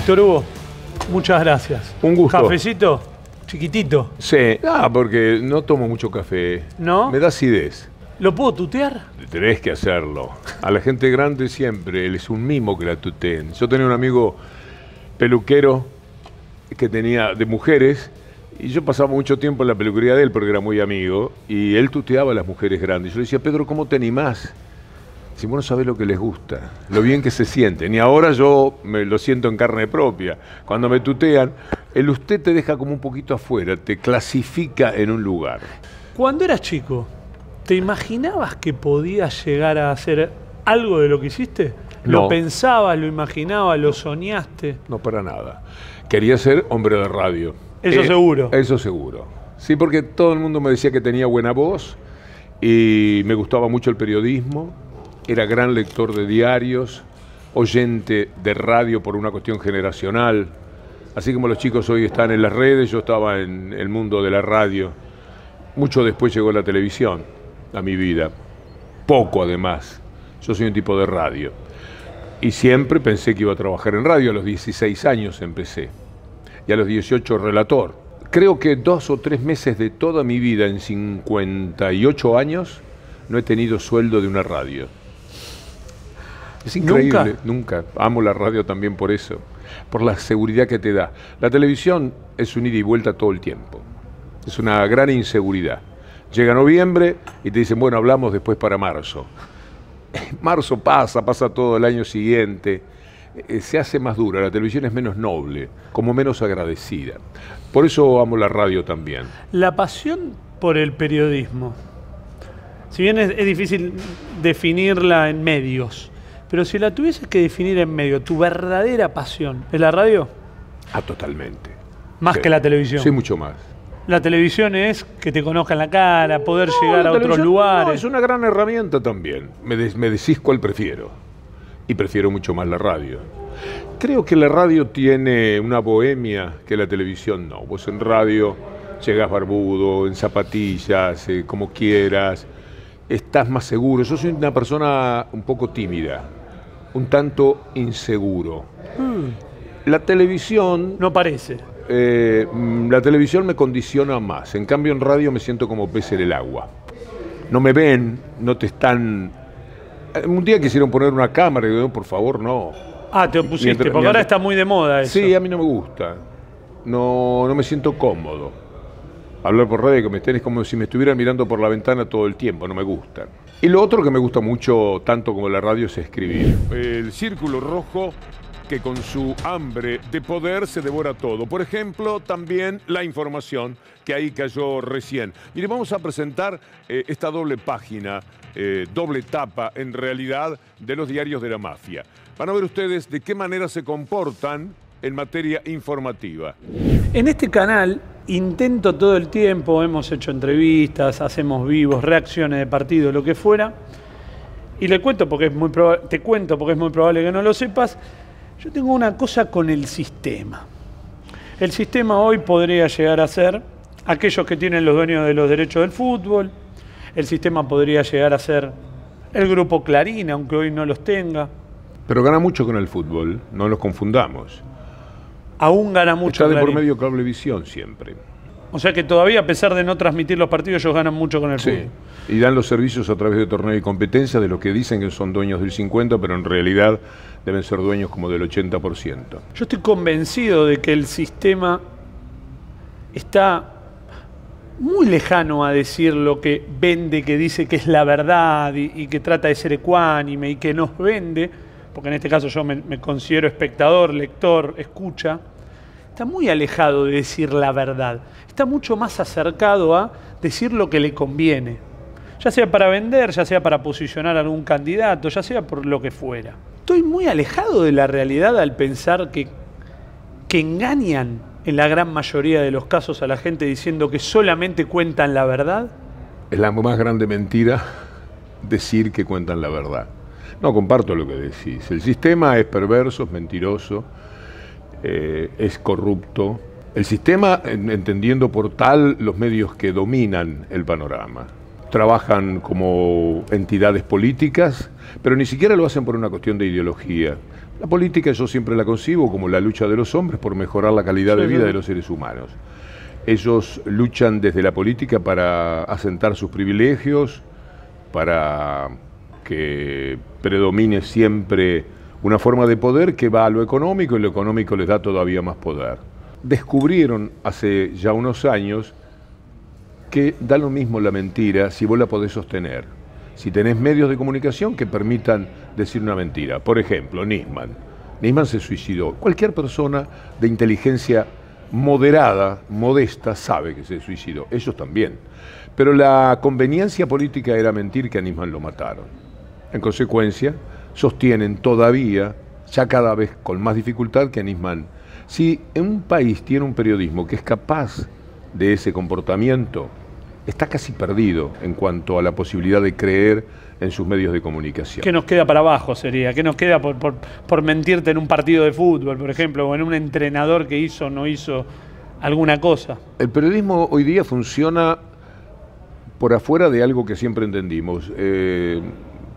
Víctor Hugo, muchas gracias. Un gusto. ¿Cafecito? Chiquitito. Sí, porque no tomo mucho café. ¿No? Me da acidez. ¿Lo puedo tutear? Tenés que hacerlo. A la gente grande siempre, él es un mimo que la tuteen. Yo tenía un amigo peluquero que tenía de mujeres y yo pasaba mucho tiempo en la peluquería de él porque era muy amigo y él tuteaba a las mujeres grandes. Yo le decía, Pedro, ¿cómo te animás? Si vos no sabés lo que les gusta, lo bien que se sienten. Y ahora yo me lo siento en carne propia. Cuando me tutean, el usted te deja como un poquito afuera, te clasifica en un lugar. Cuando eras chico, ¿te imaginabas que podías llegar a hacer algo de lo que hiciste? No. ¿Lo pensabas, lo imaginabas, lo soñaste? No, para nada. Quería ser hombre de radio. Eso seguro. Eso seguro. Sí, porque todo el mundo me decía que tenía buena voz y me gustaba mucho el periodismo. Era gran lector de diarios, oyente de radio por una cuestión generacional. Así como los chicos hoy están en las redes, yo estaba en el mundo de la radio. Mucho después llegó la televisión a mi vida. Poco además. Yo soy un tipo de radio. Y siempre pensé que iba a trabajar en radio. A los 16 años empecé. Y a los 18 relator. Creo que 2 o 3 meses de toda mi vida, en 58 años, no he tenido sueldo de una radio. Es increíble. Nunca. Amo la radio también por eso. Por la seguridad que te da. La televisión es un ida y vuelta todo el tiempo. Es una gran inseguridad. Llega noviembre y te dicen, bueno, hablamos después para marzo. Marzo pasa todo el año siguiente. Se hace más dura. La televisión es menos noble, como menos agradecida. Por eso amo la radio también. La pasión por el periodismo. Si bien es difícil definirla en medios, pero si la tuvieses que definir en medio, tu verdadera pasión, ¿es la radio? Totalmente. Más Sí. que la televisión. Sí, mucho más. La televisión es que te conozcan la cara, poder llegar a otros lugares. No, es una gran herramienta también. Me decís cuál prefiero. Y prefiero mucho más la radio. Creo que la radio tiene una bohemia que la televisión no. Vos en radio llegás barbudo, en zapatillas, como quieras. Estás más seguro. Yo soy una persona un poco tímida, un tanto inseguro. La televisión... No parece. La televisión me condiciona más. En cambio, en radio me siento como pez en el agua. No me ven, no te están... Un día quisieron poner una cámara y digo, por favor, no. Te opusiste, porque ahora está muy de moda eso. Sí, a mí no me gusta. No me siento cómodo. Hablar por radio que me estén es como si me estuvieran mirando por la ventana todo el tiempo, no me gusta. Y lo otro que me gusta mucho, tanto como la radio, es escribir. El Círculo Rojo, que con su hambre de poder se devora todo. Por ejemplo, también la información, que ahí cayó recién. Mire, vamos a presentar esta doble página, doble tapa, en realidad, de los diarios de la mafia. Van a ver ustedes de qué manera se comportan en materia informativa. En este canal intento todo el tiempo, hemos hecho entrevistas, hacemos vivos, reacciones de partido, lo que fuera, y te cuento porque es muy probable que no lo sepas. Yo tengo una cosa con el sistema. El sistema hoy podría llegar a ser aquellos que tienen los dueños de los derechos del fútbol. El sistema podría llegar a ser el grupo Clarín, aunque hoy no los tenga. Pero gana mucho con el fútbol, no nos confundamos. Aún gana mucho Está de Clarín. por medio Cablevisión siempre. O sea que todavía, a pesar de no transmitir los partidos, ellos ganan mucho con el fútbol. Y dan los servicios a través de torneo y competencia de los que dicen que son dueños del 50%, pero en realidad deben ser dueños como del 80%. Yo estoy convencido de que el sistema está muy lejano a decir lo que vende, que dice que es la verdad y que trata de ser ecuánime y que nos vende, porque en este caso yo me considero espectador, lector, escucha. Está muy alejado de decir la verdad. Está mucho más acercado a decir lo que le conviene. Ya sea para vender, ya sea para posicionar a algún candidato, ya sea por lo que fuera. Estoy muy alejado de la realidad al pensar que engañan en la gran mayoría de los casos a la gente diciendo que solamente cuentan la verdad. Es la más grande mentira decir que cuentan la verdad. No, comparto lo que decís. El sistema es perverso, es mentiroso, es corrupto. El sistema, entendiendo por tal los medios que dominan el panorama, trabajan como entidades políticas, pero ni siquiera lo hacen por una cuestión de ideología. La política yo siempre la concibo como la lucha de los hombres por mejorar la calidad de vida de los seres humanos. Ellos luchan desde la política para asentar sus privilegios, para que predomine siempre una forma de poder que va a lo económico, y lo económico les da todavía más poder. Descubrieron hace ya unos años que da lo mismo la mentira si vos la podés sostener. Si tenés medios de comunicación que permitan decir una mentira. Por ejemplo, Nisman. Nisman se suicidó. Cualquier persona de inteligencia moderada, modesta, sabe que se suicidó. Ellos también. Pero la conveniencia política era mentir que a Nisman lo mataron. En consecuencia, sostienen todavía, ya cada vez con más dificultad, que a Nisman. Si en un país tiene un periodismo que es capaz de ese comportamiento, está casi perdido en cuanto a la posibilidad de creer en sus medios de comunicación. ¿Qué nos queda para abajo sería? ¿Qué nos queda por mentirte en un partido de fútbol, por ejemplo, o en un entrenador que hizo o no hizo alguna cosa? El periodismo hoy día funciona por afuera de algo que siempre entendimos.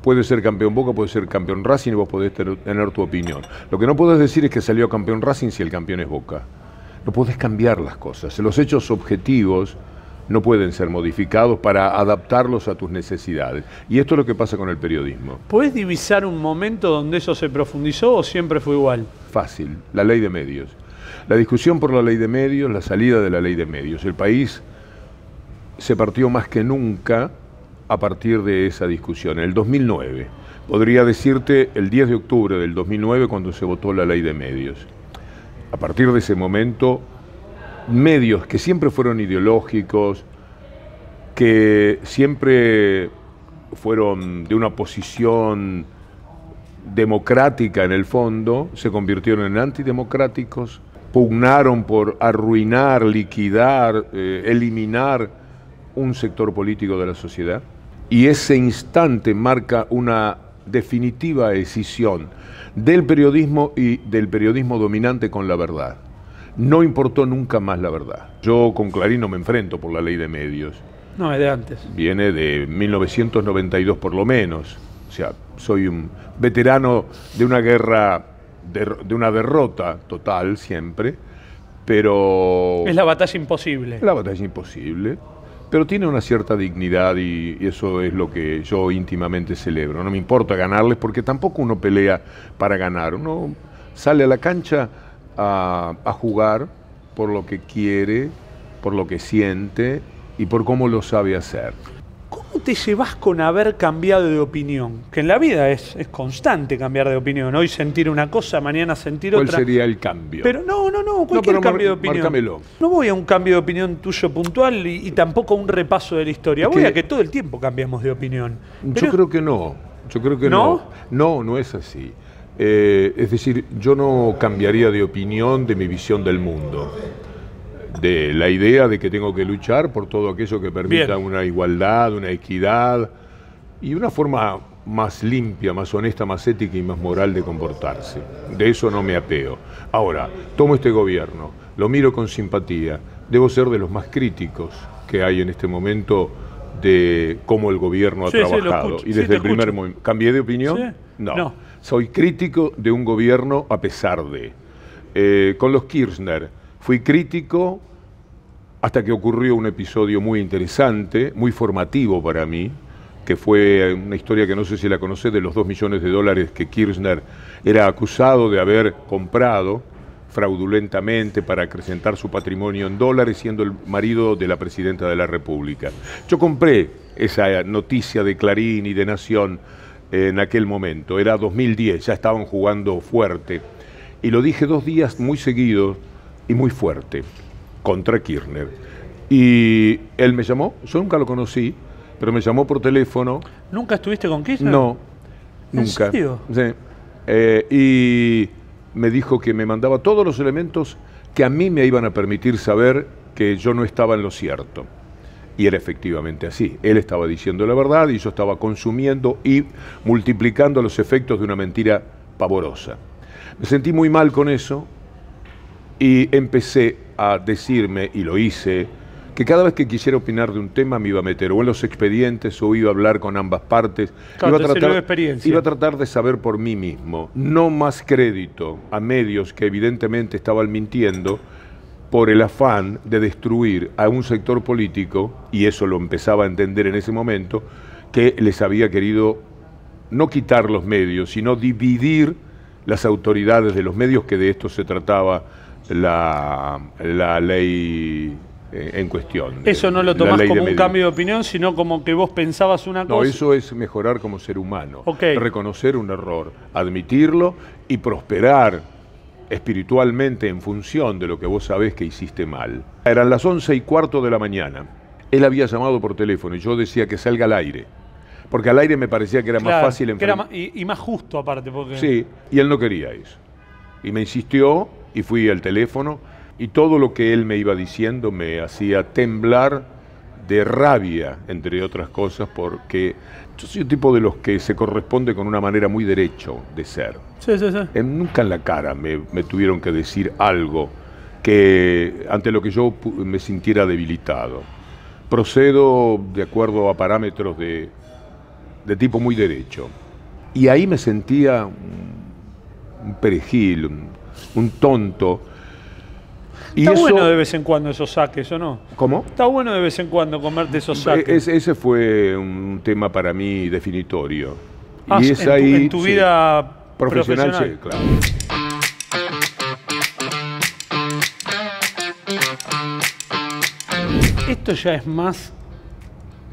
Puede ser campeón Boca, puede ser campeón Racing y vos podés tener tu opinión. Lo que no podés decir es que salió campeón Racing si el campeón es Boca. No podés cambiar las cosas. Los hechos objetivos no pueden ser modificados para adaptarlos a tus necesidades. Y esto es lo que pasa con el periodismo. ¿Podés divisar un momento donde eso se profundizó o siempre fue igual? Fácil, la ley de medios. La discusión por la ley de medios, la salida de la ley de medios. El país se partió más que nunca a partir de esa discusión. En el 2009, podría decirte el 10 de octubre del 2009 cuando se votó la ley de medios. A partir de ese momento, medios que siempre fueron ideológicos, que siempre fueron de una posición democrática en el fondo, se convirtieron en antidemocráticos, pugnaron por arruinar, liquidar, eliminar un sector político de la sociedad. Y ese instante marca una definitiva escisión del periodismo y del periodismo dominante con la verdad. No importó nunca más la verdad. Yo con Clarín no me enfrento por la ley de medios. No, es de antes. Viene de 1992 por lo menos. O sea, soy un veterano de una guerra, de una derrota total siempre, pero... Es la batalla imposible. Es la batalla imposible, pero tiene una cierta dignidad y eso es lo que yo íntimamente celebro. No me importa ganarles porque tampoco uno pelea para ganar. Uno sale a la cancha a jugar por lo que quiere, por lo que siente y por cómo lo sabe hacer. ¿Cómo te llevas con haber cambiado de opinión? Que en la vida es constante cambiar de opinión. Hoy sentir una cosa, mañana sentir otra. ¿Cuál sería el cambio? Pero cualquier cambio de opinión. Márcamelo. No voy a un cambio de opinión tuyo puntual y tampoco a un repaso de la historia. Voy a que todo el tiempo cambiamos de opinión. Yo creo que no. Yo creo que no. No es así. Es decir, yo no cambiaría de opinión de mi visión del mundo. De la idea de que tengo que luchar por todo aquello que permita una igualdad, una equidad y una forma más limpia, más honesta, más ética y más moral de comportarse. De eso no me apeo. Ahora, tomo este gobierno, lo miro con simpatía, debo ser de los más críticos que hay en este momento de cómo el gobierno ha trabajado. Y desde el primer momento, ¿cambié de opinión? Sí. No. Soy crítico de un gobierno a pesar de. Con los Kirchner fui crítico hasta que ocurrió un episodio muy interesante, muy formativo para mí, que fue una historia que no sé si la conocés, de los $2 millones que Kirchner era acusado de haber comprado fraudulentamente para acrecentar su patrimonio en dólares, siendo el marido de la presidenta de la República. Yo compré esa noticia de Clarín y de Nación en aquel momento, era 2010, ya estaban jugando fuerte, y lo dije 2 días muy seguidos y muy fuerte contra Kirchner. Y él me llamó, yo nunca lo conocí, pero me llamó por teléfono. ¿Nunca estuviste con Kirchner? No, nunca. ¿En serio? Sí. Y me dijo que me mandaba todos los elementos que a mí me iban a permitir saber que yo no estaba en lo cierto. Y era efectivamente así. Él estaba diciendo la verdad y yo estaba consumiendo y multiplicando los efectos de una mentira pavorosa. Me sentí muy mal con eso y empecé a decirme, y lo hice, que cada vez que quisiera opinar de un tema me iba a meter o en los expedientes o iba a hablar con ambas partes. Claro, Iba a tratar de saber por mí mismo. No más crédito a medios que evidentemente estaban mintiendo por el afán de destruir a un sector político, y eso lo empezaba a entender en ese momento, que les había querido no quitar los medios, sino dividir las autoridades de los medios, que de esto se trataba la ley en cuestión. Eso no lo tomás como un cambio de opinión, sino como que vos pensabas una cosa. No, eso es mejorar como ser humano. Okay. Reconocer un error, admitirlo y prosperar espiritualmente en función de lo que vos sabés que hiciste mal. Eran las 11:15 de la mañana. Él había llamado por teléfono y yo decía que salga al aire. Porque al aire me parecía que era más fácil y más justo aparte. Porque... Sí, y él no quería eso. Y me insistió y fui al teléfono y todo lo que él me iba diciendo me hacía temblar de rabia, entre otras cosas, porque yo soy un tipo de los que se corresponde con una manera muy derecho de ser. Sí. Nunca en la cara me tuvieron que decir algo que ante lo que yo me sintiera debilitado. Procedo de acuerdo a parámetros de tipo muy derecho. Y ahí me sentía un perejil, un tonto. Está bueno de vez en cuando esos saques, ¿o no? ¿Cómo? Está bueno de vez en cuando comerte esos saques. Ese fue un tema para mí definitorio. Y es en tu vida profesional. Sí, claro. Esto ya es más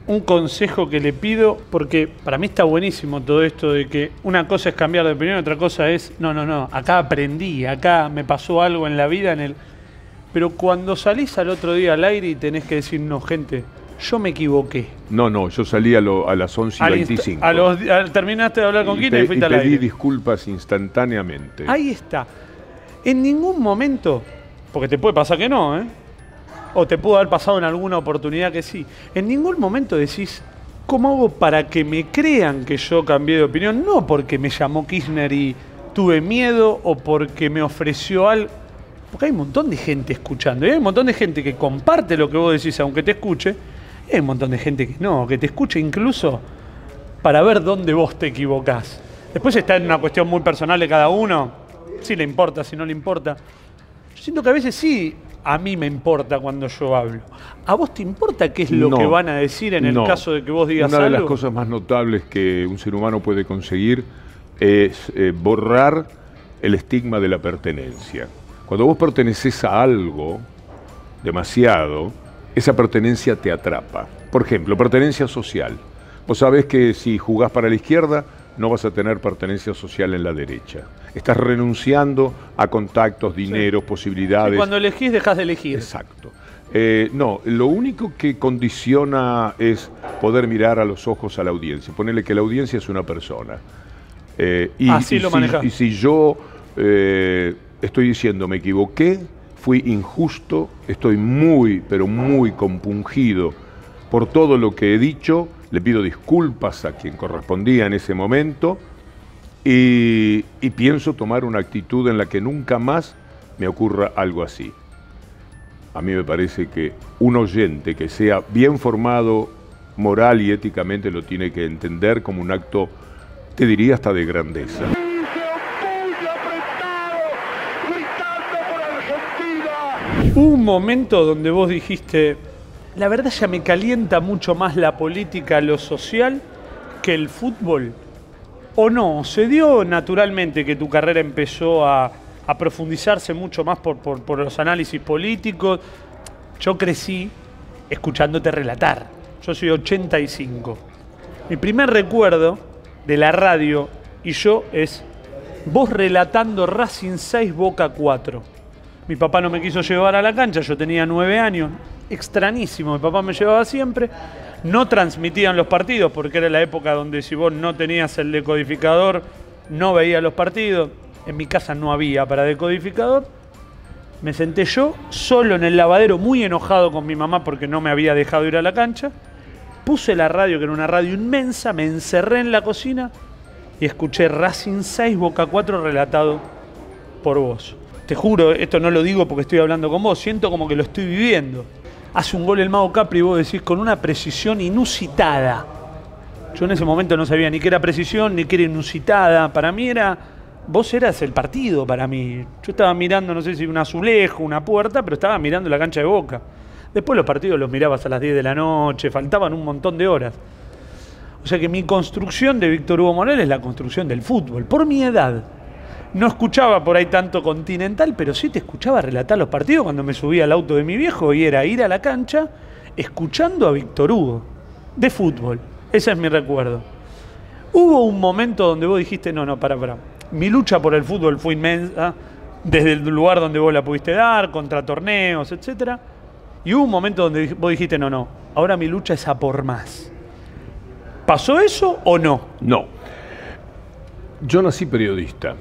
un consejo que le pido, porque para mí está buenísimo todo esto de que una cosa es cambiar de opinión, otra cosa es, no, acá aprendí, acá me pasó algo en la vida, pero cuando salís al otro día al aire y tenés que decir, no, gente, yo me equivoqué. No, yo salí a las 11:25. Terminaste de hablar con Quina y fuiste al aire. Pedí disculpas instantáneamente. Ahí está. En ningún momento, porque te puede pasar que no, o te pudo haber pasado en alguna oportunidad que sí, en ningún momento decís, ¿cómo hago para que me crean que yo cambié de opinión? No porque me llamó Kirchner y tuve miedo o porque me ofreció algo. Porque hay un montón de gente escuchando, y hay un montón de gente que comparte lo que vos decís aunque te escuche, y hay un montón de gente que no, que te escuche incluso para ver dónde vos te equivocás. Después está en una cuestión muy personal de cada uno, si le importa, si no le importa. Yo siento que a veces sí, a mí me importa cuando yo hablo. ¿A vos te importa qué es lo que van a decir en el caso de que vos digas algo? Una de las cosas más notables que un ser humano puede conseguir es borrar el estigma de la pertenencia. Cuando vos perteneces a algo demasiado, esa pertenencia te atrapa. Por ejemplo, pertenencia social. Vos sabés que si jugás para la izquierda, no vas a tener pertenencia social en la derecha. Estás renunciando a contactos, dinero, posibilidades. Y cuando elegís, dejás de elegir. Exacto. No, lo único que condiciona es poder mirar a los ojos a la audiencia. Ponerle que la audiencia es una persona. Así lo manejás. Y si yo estoy diciendo me equivoqué, fui injusto, estoy muy, pero muy compungido por todo lo que he dicho, le pido disculpas a quien correspondía en ese momento y pienso tomar una actitud en la que nunca más me ocurra algo así. A mí me parece que un oyente que sea bien formado moral y éticamente lo tiene que entender como un acto, te diría, hasta de grandeza. Hubo un momento donde vos dijiste, la verdad ya me calienta mucho más la política, lo social, que el fútbol. ¿O no? ¿Se dio naturalmente que tu carrera empezó a profundizarse mucho más por los análisis políticos? Yo crecí escuchándote relatar. Yo soy 85. Mi primer recuerdo de la radio y yo es vos relatando Racing 6, Boca 4. Mi papá no me quiso llevar a la cancha, yo tenía 9 años, extrañísimo, mi papá me llevaba siempre. No transmitían los partidos porque era la época donde si vos no tenías el decodificador no veías los partidos. En mi casa no había para decodificador. Me senté yo solo en el lavadero, muy enojado con mi mamá porque no me había dejado ir a la cancha. Puse la radio, que era una radio inmensa, me encerré en la cocina y escuché Racing 6, Boca 4 relatado por vos. Te juro, esto no lo digo porque estoy hablando con vos, siento como que lo estoy viviendo. hace un gol el Mago Capri y vos decís con una precisión inusitada. Yo en ese momento no sabía ni qué era precisión, ni qué era inusitada. Para mí era, vos eras el partido para mí. Yo estaba mirando, no sé si un azulejo, una puerta, pero estaba mirando la cancha de Boca. Después los partidos los mirabas a las 10 de la noche, faltaban un montón de horas. O sea que mi construcción de Víctor Hugo Morales es la construcción del fútbol, por mi edad. No escuchaba por ahí tanto Continental, pero sí te escuchaba relatar los partidos cuando me subía al auto de mi viejo y era ir a la cancha escuchando a Víctor Hugo, de fútbol. Ese es mi recuerdo. Hubo un momento donde vos dijiste, no, para. Mi lucha por el fútbol fue inmensa, desde el lugar donde vos la pudiste dar, contra torneos, etc. Y hubo un momento donde vos dijiste, no, ahora mi lucha es a por más. ¿Pasó eso o no? No. Yo nací periodista.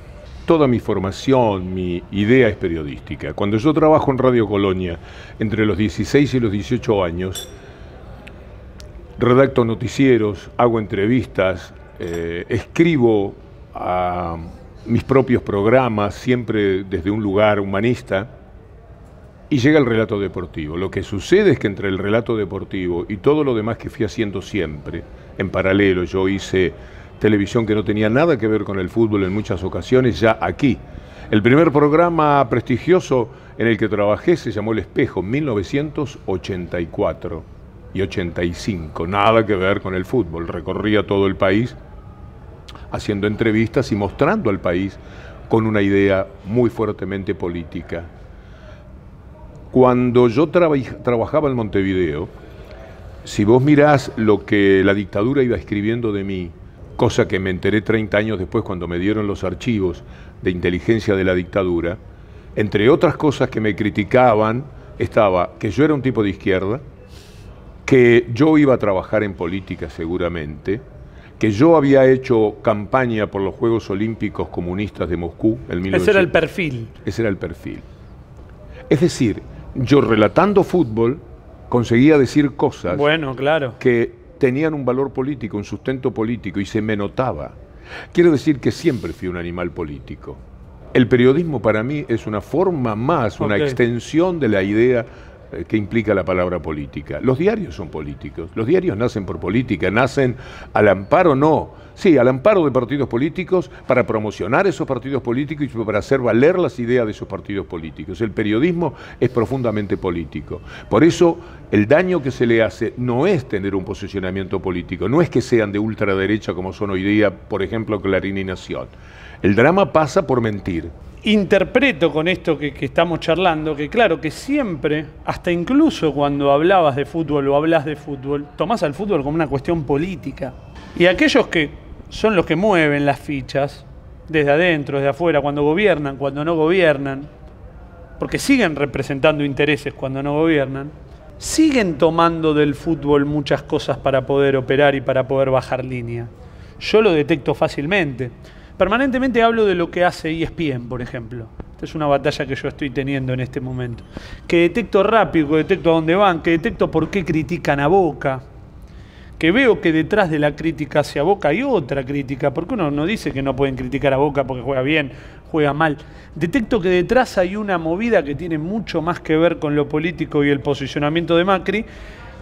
Toda mi formación, mi idea es periodística. Cuando yo trabajo en Radio Colonia, entre los 16 y los 18 años, redacto noticieros, hago entrevistas, escribo a mis propios programas, siempre desde un lugar humanista, y llega el relato deportivo. Lo que sucede es que entre el relato deportivo y todo lo demás que fui haciendo siempre, en paralelo, yo hice televisión que no tenía nada que ver con el fútbol en muchas ocasiones, ya aquí. El primer programa prestigioso en el que trabajé se llamó El Espejo, 1984 y 85, nada que ver con el fútbol. Recorría todo el país haciendo entrevistas y mostrando al país con una idea muy fuertemente política. Cuando yo trabajaba en Montevideo, si vos mirás lo que la dictadura iba escribiendo de mí, cosa que me enteré 30 años después cuando me dieron los archivos de inteligencia de la dictadura, entre otras cosas que me criticaban, estaba que yo era un tipo de izquierda, que yo iba a trabajar en política seguramente, que yo había hecho campaña por los Juegos Olímpicos Comunistas de Moscú en 1900. Ese era el perfil. Ese era el perfil. Es decir, yo relatando fútbol conseguía decir cosas, bueno, claro, que tenían un valor político, un sustento político, y se me notaba. Quiero decir que siempre fui un animal político. El periodismo para mí es una forma más, una extensión de la idea que implica la palabra política. Los diarios son políticos, los diarios nacen por política, nacen al amparo, al amparo de partidos políticos para promocionar esos partidos políticos y para hacer valer las ideas de esos partidos políticos. El periodismo es profundamente político. Por eso el daño que se le hace no es tener un posicionamiento político, no es que sean de ultraderecha como son hoy día, por ejemplo, Clarín y Nación. El drama pasa por mentir. Interpreto con esto que estamos charlando, que claro, que siempre, hasta incluso cuando hablabas de fútbol o hablas de fútbol, tomás al fútbol como una cuestión política. Y aquellos que son los que mueven las fichas, desde adentro, desde afuera, cuando gobiernan, cuando no gobiernan, porque siguen representando intereses cuando no gobiernan, siguen tomando del fútbol muchas cosas para poder operar y para poder bajar línea. Yo lo detecto fácilmente. Permanentemente hablo de lo que hace ESPN, por ejemplo. Esta es una batalla que yo estoy teniendo en este momento. Que detecto rápido, que detecto a dónde van, que detecto por qué critican a Boca. Que veo que detrás de la crítica hacia Boca hay otra crítica. Porque uno no dice que no pueden criticar a Boca porque juega bien, juega mal. Detecto que detrás hay una movida que tiene mucho más que ver con lo político y el posicionamiento de Macri,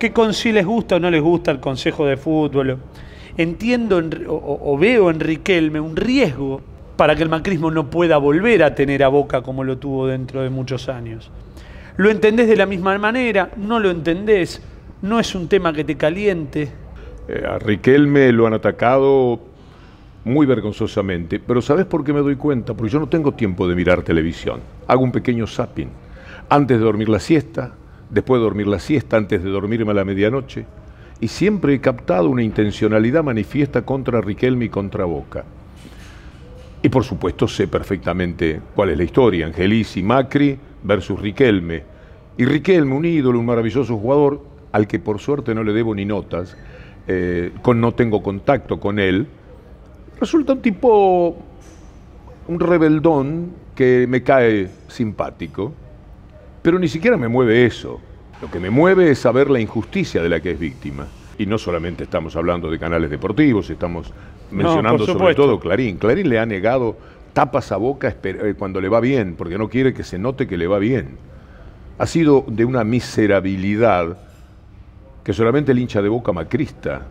que con si les gusta o no les gusta el Consejo de Fútbol. Entiendo o veo en Riquelme un riesgo para que el macrismo no pueda volver a tener a Boca como lo tuvo dentro de muchos años. ¿Lo entendés de la misma manera? ¿No lo entendés? ¿No es un tema que te caliente? A Riquelme lo han atacado muy vergonzosamente, pero ¿sabés por qué me doy cuenta? Porque yo no tengo tiempo de mirar televisión. Hago un pequeño zapping. Antes de dormir la siesta, después de dormir la siesta, antes de dormirme a la medianoche. Y siempre he captado una intencionalidad manifiesta contra Riquelme y contra Boca. Y por supuesto sé perfectamente cuál es la historia. Angelici, Macri versus Riquelme. Y Riquelme, un ídolo, un maravilloso jugador, al que por suerte no le debo ni notas, no tengo contacto con él, resulta un tipo, un rebeldón que me cae simpático, pero ni siquiera me mueve eso. Lo que me mueve es saber la injusticia de la que es víctima. Y no solamente estamos hablando de canales deportivos, estamos mencionando sobre todo Clarín. Clarín le ha negado tapas a Boca cuando le va bien, porque no quiere que se note que le va bien. ha sido de una miserabilidad que solamente el hincha de Boca macrista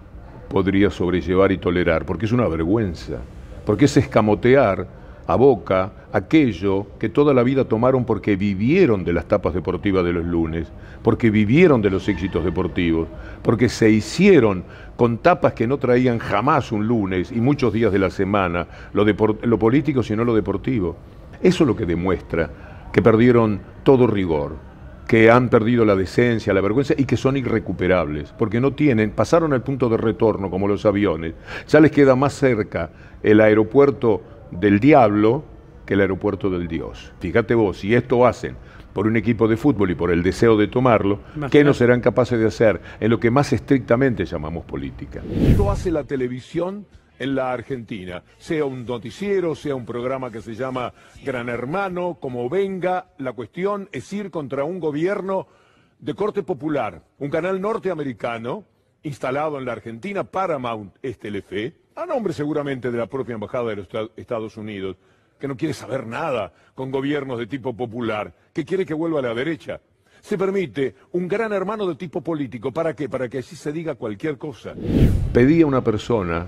podría sobrellevar y tolerar, porque es una vergüenza, porque es escamotear a Boca aquello que toda la vida tomaron porque vivieron de las tapas deportivas de los lunes, porque vivieron de los éxitos deportivos, porque se hicieron con tapas que no traían jamás un lunes y muchos días de la semana, lo político sino lo deportivo. Eso es lo que demuestra que perdieron todo rigor, que han perdido la decencia, la vergüenza y que son irrecuperables, porque no tienen, pasaron el punto de retorno como los aviones, ya les queda más cerca el aeropuerto del diablo que el aeropuerto del Dios. Fíjate vos, si esto hacen por un equipo de fútbol y por el deseo de tomarlo, ¿qué no serán capaces de hacer en lo que más estrictamente llamamos política? Esto hace la televisión en la Argentina, sea un noticiero, sea un programa que se llama Gran Hermano, como venga, la cuestión es ir contra un gobierno de corte popular, un canal norteamericano instalado en la Argentina, Paramount es Telefe, a nombre seguramente de la propia Embajada de los Estados Unidos, que no quiere saber nada con gobiernos de tipo popular, que quiere que vuelva a la derecha. Se permite un Gran Hermano de tipo político, ¿para qué? Para que así se diga cualquier cosa. Pedí a una persona,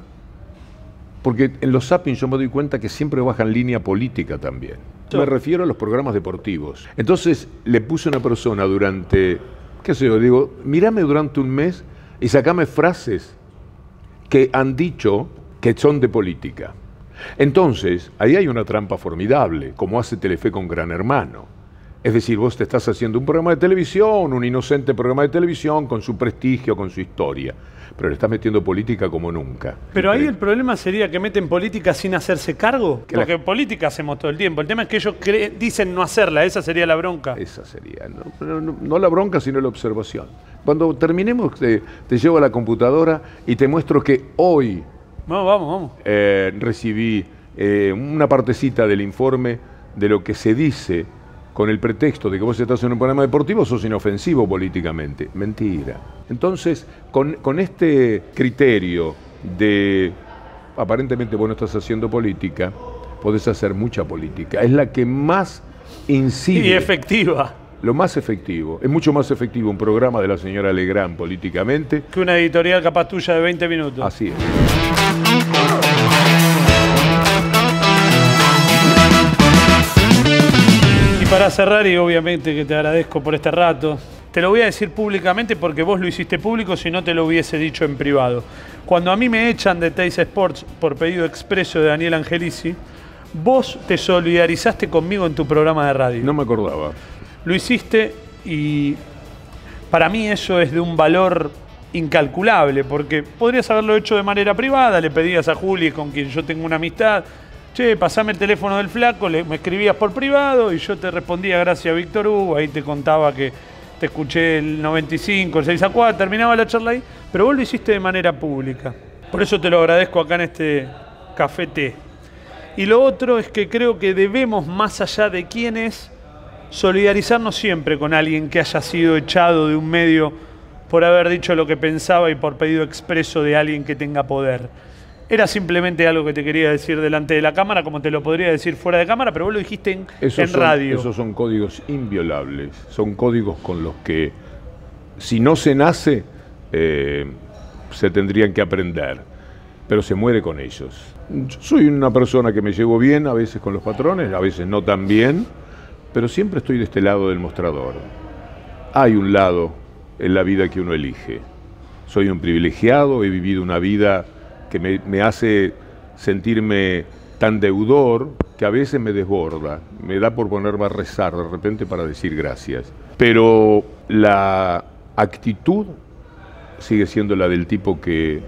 porque en los zappings yo me doy cuenta que siempre bajan línea política también. Me refiero a los programas deportivos. Entonces le puse a una persona durante, qué sé yo, digo, mírame durante un mes y sacame frases que han dicho que son de política. Entonces, ahí hay una trampa formidable, como hace Telefe con Gran Hermano. Es decir, vos te estás haciendo un programa de televisión, un inocente programa de televisión, con su prestigio, con su historia, pero le estás metiendo política como nunca. Pero ahí el problema sería que meten política sin hacerse cargo, porque política hacemos todo el tiempo. El tema es que ellos dicen no hacerla, esa sería la bronca. Esa sería, no la bronca, sino la observación. Cuando terminemos, te llevo a la computadora y te muestro que hoy vamos. Recibí una partecita del informe de lo que se dice con el pretexto de que vos estás en un programa deportivo, sos inofensivo políticamente. Mentira. Entonces, con este criterio de aparentemente vos no estás haciendo política, podés hacer mucha política. Es la que más incide. Y efectiva. Lo más efectivo. Es mucho más efectivo un programa de la señora Legrand políticamente que una editorial capaz tuya de 20 minutos. Así es. Y para cerrar, y obviamente que te agradezco por este rato, te lo voy a decir públicamente porque vos lo hiciste público, si no te lo hubiese dicho en privado. Cuando a mí me echan de Teis Sports por pedido expreso de Daniel Angelici, vos te solidarizaste conmigo en tu programa de radio. No me acordaba. Lo hiciste y para mí eso es de un valor incalculable, porque podrías haberlo hecho de manera privada, le pedías a Juli, con quien yo tengo una amistad, che, pasame el teléfono del flaco, me escribías por privado y yo te respondía gracias a Víctor Hugo, ahí te contaba que te escuché el 95, el 6-4, terminaba la charla ahí, pero vos lo hiciste de manera pública. Por eso te lo agradezco acá en este café té. Y lo otro es que creo que debemos, más allá de quién es, solidarizarnos siempre con alguien que haya sido echado de un medio por haber dicho lo que pensaba y por pedido expreso de alguien que tenga poder. Era simplemente algo que te quería decir delante de la cámara, como te lo podría decir fuera de cámara, pero vos lo dijiste en radio. Esos son códigos inviolables, son códigos con los que, si no se nace, se tendrían que aprender, pero se muere con ellos. Yo soy una persona que me llevo bien, a veces con los patrones, a veces no tan bien, pero siempre estoy de este lado del mostrador. Hay un lado en la vida que uno elige. Soy un privilegiado, he vivido una vida que me hace sentirme tan deudor que a veces me desborda, me da por ponerme a rezar de repente para decir gracias. Pero la actitud sigue siendo la del tipo que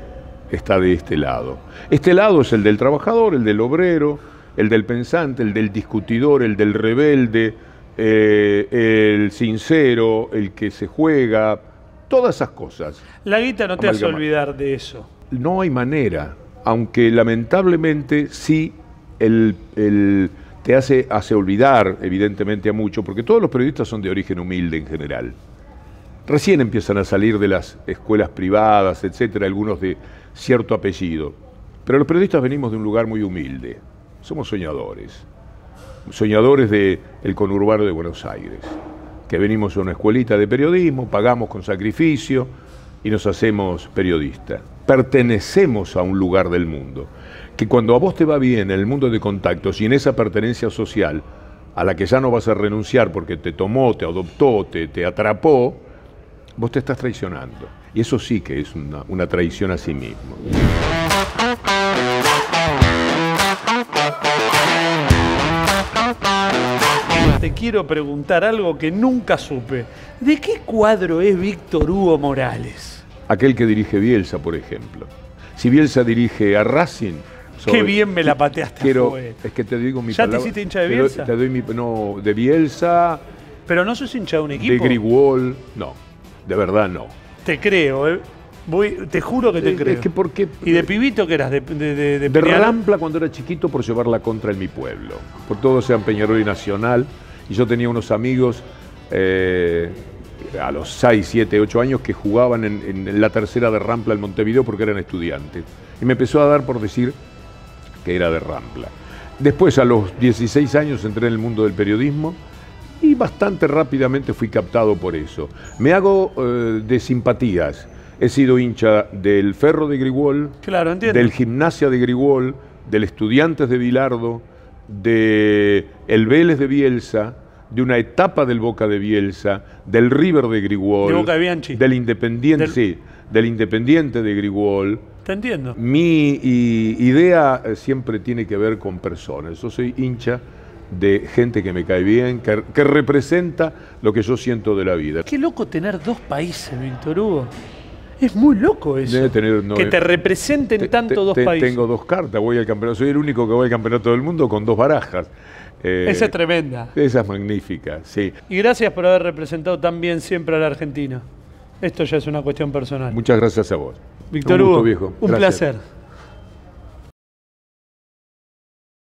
está de este lado. Este lado es el del trabajador, el del obrero, el del pensante, el del discutidor, el del rebelde, el sincero, el que se juega, todas esas cosas. La guita no te hace olvidar de eso. No hay manera, aunque lamentablemente sí te hace olvidar evidentemente a mucho, porque todos los periodistas son de origen humilde en general. Recién empiezan a salir de las escuelas privadas, etcétera, algunos de cierto apellido. Pero los periodistas venimos de un lugar muy humilde. Somos soñadores del conurbano de Buenos Aires. que venimos a una escuelita de periodismo, pagamos con sacrificio y nos hacemos periodistas. Pertenecemos a un lugar del mundo, que cuando a vos te va bien en el mundo de contactos y en esa pertenencia social, a la que ya no vas a renunciar porque te tomó, te adoptó, te atrapó, vos te estás traicionando. Y eso sí que es una traición a sí mismo. Te quiero preguntar algo que nunca supe. ¿De qué cuadro es Víctor Hugo Morales? Aquel que dirige Bielsa, por ejemplo. Si Bielsa dirige a Racing... Qué bien me la pateaste. Es que te digo mi ¿Ya palabra. te hiciste hincha de Bielsa? Te doy no, de Bielsa... Pero no sos hincha de un equipo. De Grigol, no. De verdad no. Te creo, ¿eh? Te juro que te creo. Es que porque... ¿Y de pibito qué eras? De Rampla cuando era chiquito por llevar la contra en mi pueblo. Por todo sea Peñarol y Nacional. Y yo tenía unos amigos a los 6, 7, 8 años que jugaban en la tercera de Rampla en Montevideo porque eran estudiantes. Y me empezó a dar por decir que era de Rampla. Después, a los 16 años, entré en el mundo del periodismo y bastante rápidamente fui captado por eso. Me hago de simpatías. He sido hincha del Ferro de Grigol, claro, entiendo, del Gimnasia de Grigol, del Estudiantes de Bilardo, del Vélez de Bielsa, de una etapa del Boca de Bielsa, del River de Grigol, de Boca de Bianchi, del Independiente, sí, del Independiente de Grigol. Te entiendo. Mi idea siempre tiene que ver con personas. Yo soy hincha de gente que me cae bien, que representa lo que yo siento de la vida. Qué loco tener dos países, Víctor Hugo. Es muy loco eso. Debe tener, que te representen tanto dos países. Tengo dos cartas, voy al campeonato. Soy el único que voy al campeonato del mundo con dos barajas. Esa es tremenda. Esa es magnífica, sí. Y gracias por haber representado tan bien siempre a la Argentina. Esto ya es una cuestión personal. Muchas gracias a vos. Víctor Un gusto, Hugo, viejo. Un Gracias. placer.